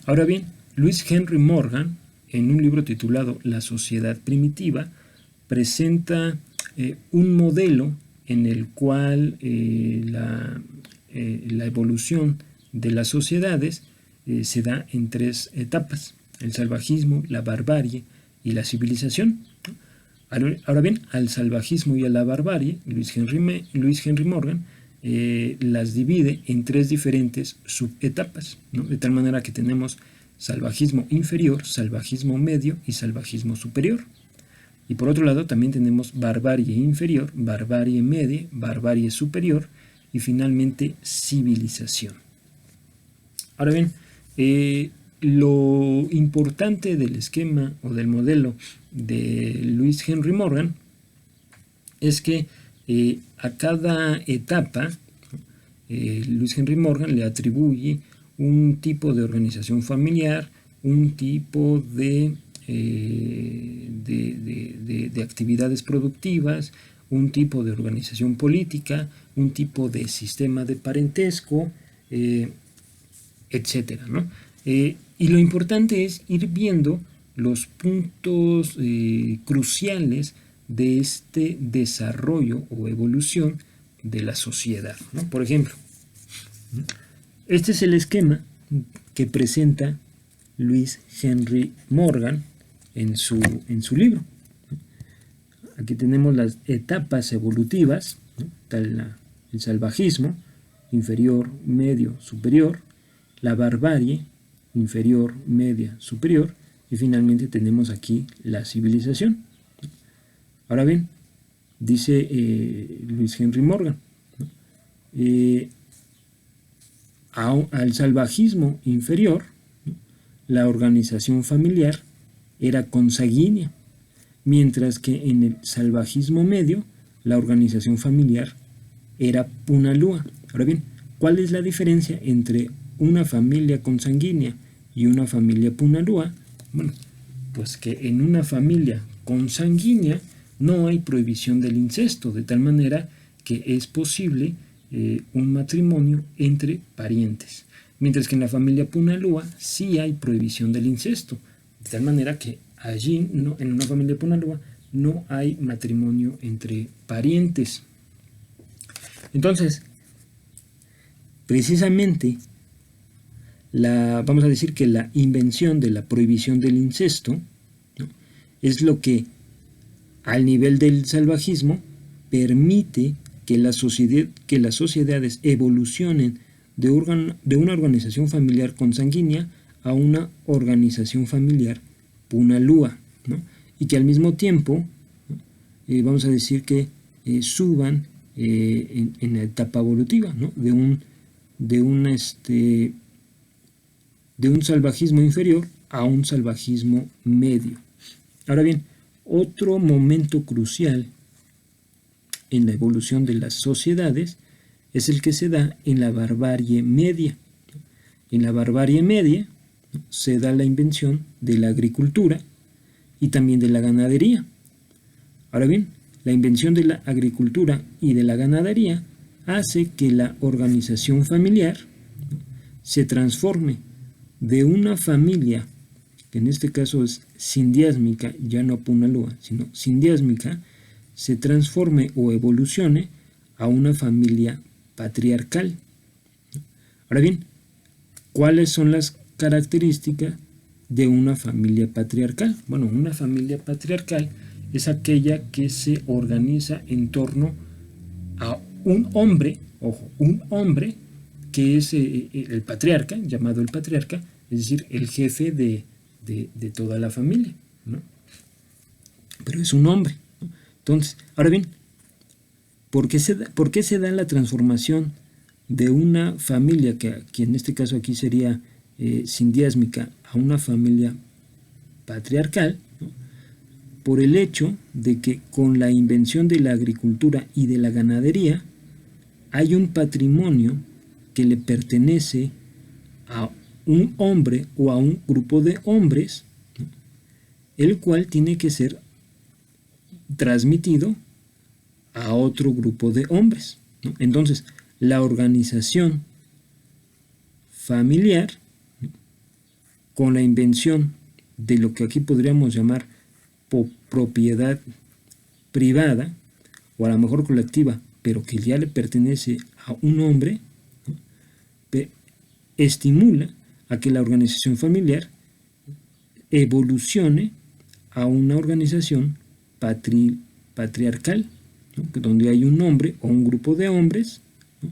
Ahora bien, Louis Henry Morgan, en un libro titulado La sociedad primitiva, presenta un modelo en el cual la evolución de las sociedades se da en 3 etapas: el salvajismo, la barbarie y la civilización. Ahora bien, al salvajismo y a la barbarie, Louis Henry Morgan las divide en 3 diferentes subetapas, ¿no? De tal manera que tenemos salvajismo inferior, salvajismo medio y salvajismo superior. Y por otro lado también tenemos barbarie inferior, barbarie media, barbarie superior y finalmente civilización. Ahora bien, lo importante del esquema o del modelo de Louis Henry Morgan es que a cada etapa Louis Henry Morgan le atribuye un tipo de organización familiar, un tipo de actividades productivas, un tipo de organización política, un tipo de sistema de parentesco, etcétera, ¿no? Y lo importante es ir viendo los puntos cruciales de este desarrollo o evolución de la sociedad, ¿no? Por ejemplo, este es el esquema que presenta Louis Henry Morgan en su libro. Aquí tenemos las etapas evolutivas, ¿no? Está el salvajismo, inferior, medio, superior, la barbarie, inferior, media, superior, y finalmente tenemos aquí la civilización. Ahora bien, dice Louis Henry Morgan, ¿no? Al salvajismo inferior, ¿no?, la organización familiar era consanguínea, mientras que en el salvajismo medio la organización familiar era punalúa. Ahora bien, ¿cuál es la diferencia entre una familia consanguínea y una familia punalúa? Bueno, pues que en una familia consanguínea no hay prohibición del incesto, de tal manera que es posible un matrimonio entre parientes, mientras que en la familia punalúa sí hay prohibición del incesto, de tal manera que allí, no, en una familia punalúa, no hay matrimonio entre parientes. Entonces, precisamente, vamos a decir que la invención de la prohibición del incesto, ¿no?, es lo que, al nivel del salvajismo, permite que las sociedades evolucionen de una organización familiar consanguínea a una organización familiar punalúa, ¿no?, y que al mismo tiempo, ¿no?, vamos a decir que suban en la etapa evolutiva, ¿no?, de un salvajismo inferior a un salvajismo medio. Ahora bien, otro momento crucial en la evolución de las sociedades es el que se da en la barbarie media. En la barbarie media se da la invención de la agricultura y también de la ganadería. Ahora bien, la invención de la agricultura y de la ganadería hace que la organización familiar se transforme de una familia, que en este caso es sindiásmica, ya no punalúa, sino sindiásmica, se transforme o evolucione a una familia patriarcal. Ahora bien, ¿cuáles son las características de una familia patriarcal? Bueno, una familia patriarcal es aquella que se organiza en torno a un hombre, ojo, un hombre que es el patriarca, llamado el patriarca, es decir, el jefe de toda la familia, ¿no? Pero es un hombre, ¿no? Entonces, ahora bien, ¿por qué se da la transformación de una familia, que en este caso aquí sería sindiásmica, a una familia patriarcal? ¿No? Por el hecho de que con la invención de la agricultura y de la ganadería hay un patrimonio que le pertenece a un hombre o a un grupo de hombres, ¿no?, el cual tiene que ser transmitido a otro grupo de hombres, ¿no? Entonces, la organización familiar, ¿no?, con la invención de lo que aquí podríamos llamar propiedad privada, o a lo mejor colectiva, pero que ya le pertenece a un hombre, ¿no?, estimula a que la organización familiar evolucione a una organización patriarcal, ¿no?, donde hay un hombre o un grupo de hombres, ¿no?,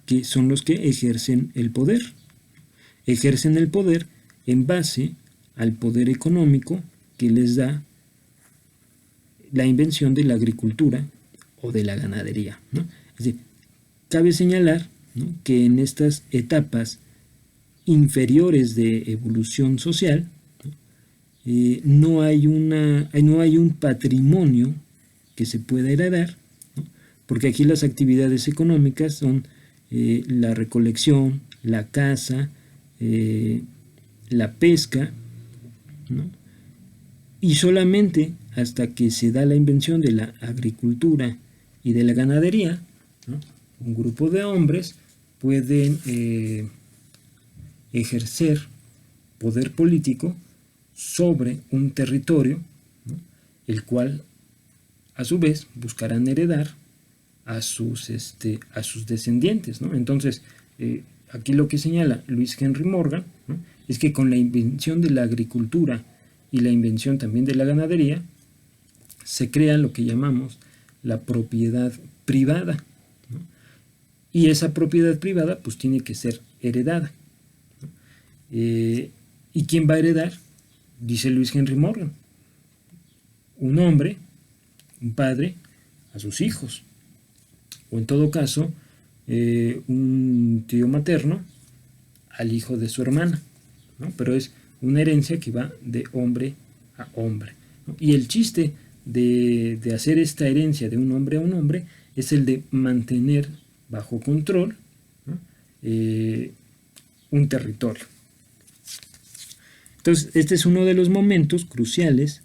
que son los que ejercen el poder. Ejercen el poder en base al poder económico que les da la invención de la agricultura o de la ganadería, ¿no? Es decir, cabe señalar, ¿no?, que en estas etapas inferiores de evolución social, ¿no?, no hay un patrimonio que se pueda heredar, ¿no?, porque aquí las actividades económicas son la recolección, la caza, la pesca, ¿no?, y solamente hasta que se da la invención de la agricultura y de la ganadería, ¿no?, un grupo de hombres pueden ejercer poder político sobre un territorio, ¿no?, el cual a su vez buscarán heredar a sus descendientes, ¿no? Entonces, aquí lo que señala Luis Henry Morgan, ¿no?, es que con la invención de la agricultura y la invención también de la ganadería, se crea lo que llamamos la propiedad privada, ¿no?, y esa propiedad privada pues tiene que ser heredada, ¿no? ¿Y quién va a heredar? Dice Luis Henry Morgan: un hombre, un padre, a sus hijos, o en todo caso, un tío materno al hijo de su hermana, ¿no? Pero es una herencia que va de hombre a hombre, ¿no? Y el chiste de hacer esta herencia de un hombre a un hombre es el de mantener bajo control, ¿no?, un territorio. Entonces, este es uno de los momentos cruciales,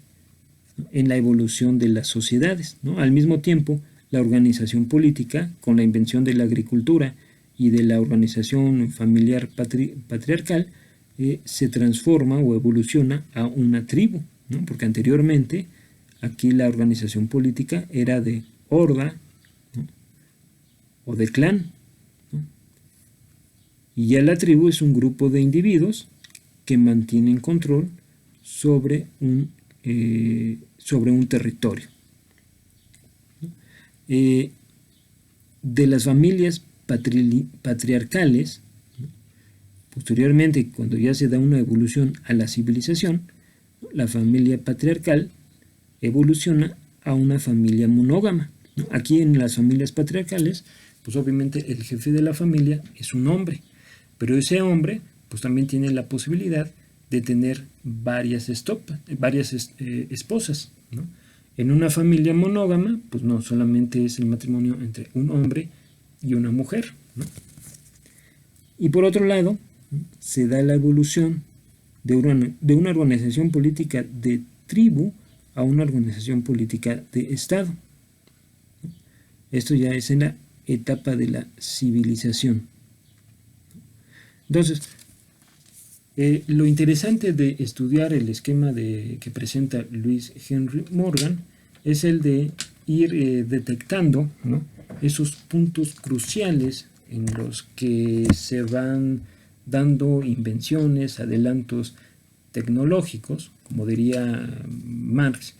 ¿no?, en la evolución de las sociedades, ¿no? Al mismo tiempo, la organización política, con la invención de la agricultura y de la organización familiar patriarcal, se transforma o evoluciona a una tribu, ¿no?, porque anteriormente aquí la organización política era de horda, ¿no?, o de clan, ¿no?, y ya la tribu es un grupo de individuos que mantienen control sobre un territorio. De las familias patriarcales, ¿no?, posteriormente, cuando ya se da una evolución a la civilización, la familia patriarcal evoluciona a una familia monógama, ¿no? Aquí en las familias patriarcales, pues obviamente el jefe de la familia es un hombre, pero ese hombre pues también tiene la posibilidad de tener varias esposas, ¿no? En una familia monógama, pues no solamente es el matrimonio entre un hombre y una mujer, ¿no? Y por otro lado, ¿no?, se da la evolución de una organización política de tribu a una organización política de Estado, ¿no? Esto ya es en la etapa de la civilización. Entonces, lo interesante de estudiar el esquema que presenta Luis Henry Morgan es el de ir detectando, ¿no?, esos puntos cruciales en los que se van dando invenciones, adelantos tecnológicos, como diría Marx,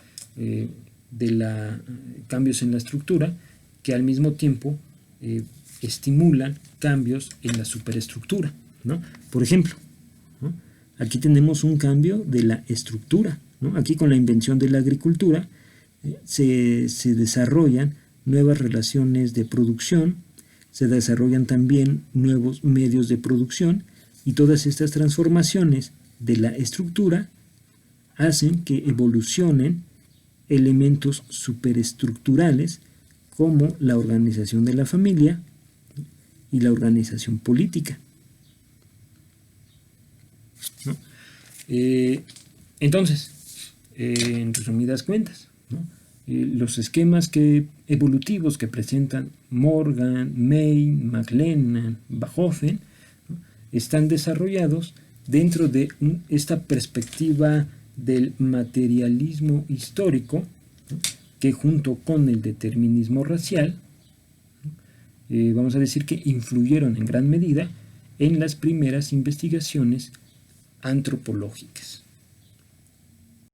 cambios en la estructura, que al mismo tiempo estimulan cambios en la superestructura, ¿no? Por ejemplo, ¿no?, aquí tenemos un cambio de la estructura, ¿no? Aquí con la invención de la agricultura se desarrollan nuevas relaciones de producción, se desarrollan también nuevos medios de producción, y todas estas transformaciones de la estructura hacen que evolucionen elementos superestructurales como la organización de la familia y la organización política, ¿no? Entonces, en resumidas cuentas, ¿no?, los esquemas evolutivos que presentan Morgan, May, McLennan, Bachofen, ¿no?, están desarrollados dentro de esta perspectiva del materialismo histórico, ¿no?, que junto con el determinismo racial, vamos a decir que influyeron en gran medida en las primeras investigaciones antropológicas.